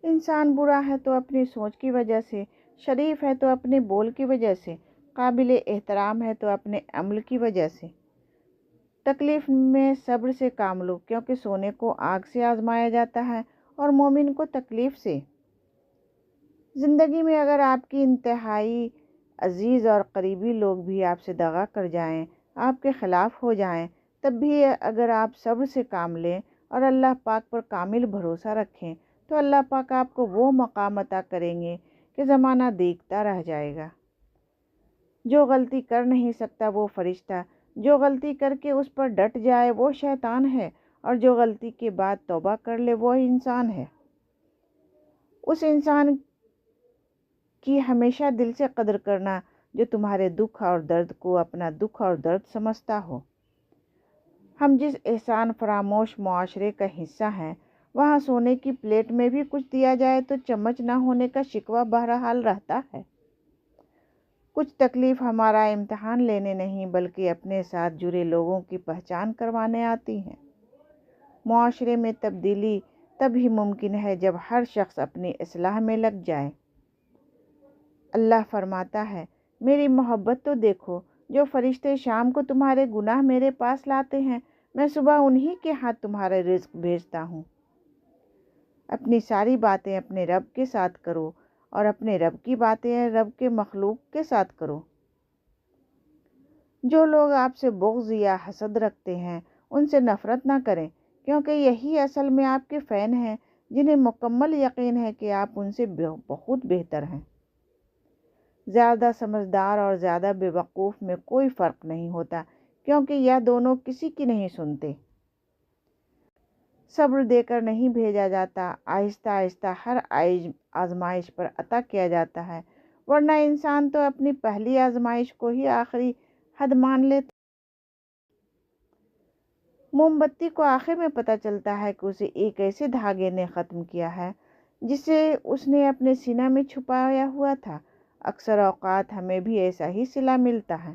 انسان برا ہے تو اپنی سوچ کی وجہ سے، شریف ہے تو اپنے بول کی وجہ سے، قابل احترام ہے تو اپنے عمل کی وجہ سے۔ تکلیف میں صبر سے کام لو، کیونکہ سونے کو آگ سے آزمایا جاتا ہے اور مومن کو تکلیف سے۔ زندگی میں اگر آپ کی انتہائی عزیز اور قریبی لوگ بھی آپ سے دغا کر جائیں، آپ کے خلاف ہو جائیں، تب بھی اگر آپ صبر سے کام لیں اور اللہ پاک پر کامل بھروسہ رکھیں تو اللہ پاک آپ کو وہ مقام عطا کریں گے کہ زمانہ دیکھتا رہ جائے گا۔ جو غلطی کر نہیں سکتا وہ فرشتہ، جو غلطی کر کے اس پر ڈٹ جائے وہ شیطان ہے، اور جو غلطی کے بعد توبہ کر لے وہ انسان ہے۔ اس انسان کی ہمیشہ دل سے قدر کرنا جو تمہارے دکھ اور درد کو اپنا دکھ اور درد سمجھتا ہو۔ ہم جس احسان فراموش معاشرے کا حصہ ہیں، وہاں سونے کی پلیٹ میں بھی کچھ دیا جائے تو چمچ نہ ہونے کا شکوہ بہرحال رہتا ہے۔ کچھ تکلیف ہمارا امتحان لینے نہیں بلکہ اپنے ساتھ جڑے لوگوں کی پہچان کروانے آتی ہیں۔ معاشرے میں تبدیلی تب ہی ممکن ہے جب ہر شخص اپنی اصلاح میں لگ جائے۔ اللہ فرماتا ہے، میری محبت تو دیکھو، جو فرشتے شام کو تمہارے گناہ میرے پاس لاتے ہیں، میں صبح انہی کے ہاتھ تمہارے رزق بھیجتا ہوں۔ اپنی ساری باتیں اپنے رب کے ساتھ کرو اور اپنے رب کی باتیں رب کے مخلوق کے ساتھ کرو۔ جو لوگ آپ سے بغض یا حسد رکھتے ہیں ان سے نفرت نہ کریں، کیونکہ یہی اصل میں آپ کے فین ہیں جنہیں مکمل یقین ہے کہ آپ ان سے بہت بہتر ہیں۔ زیادہ سمجھدار اور زیادہ بے وقوف میں کوئی فرق نہیں ہوتا، کیونکہ یہ دونوں کسی کی نہیں سنتے۔ صبر دے کر نہیں بھیجا جاتا، آہستہ آہستہ ہر آزمائش پر عطا کیا جاتا ہے، ورنہ انسان تو اپنی پہلی آزمائش کو ہی آخری حد مان لیتا۔ موم بتی کو آخر میں پتہ چلتا ہے کہ اسے ایک ایسے دھاگے نے ختم کیا ہے جسے اس نے اپنے سینہ میں چھپایا ہوا تھا۔ اکثر اوقات ہمیں بھی ایسا ہی صلہ ملتا ہے۔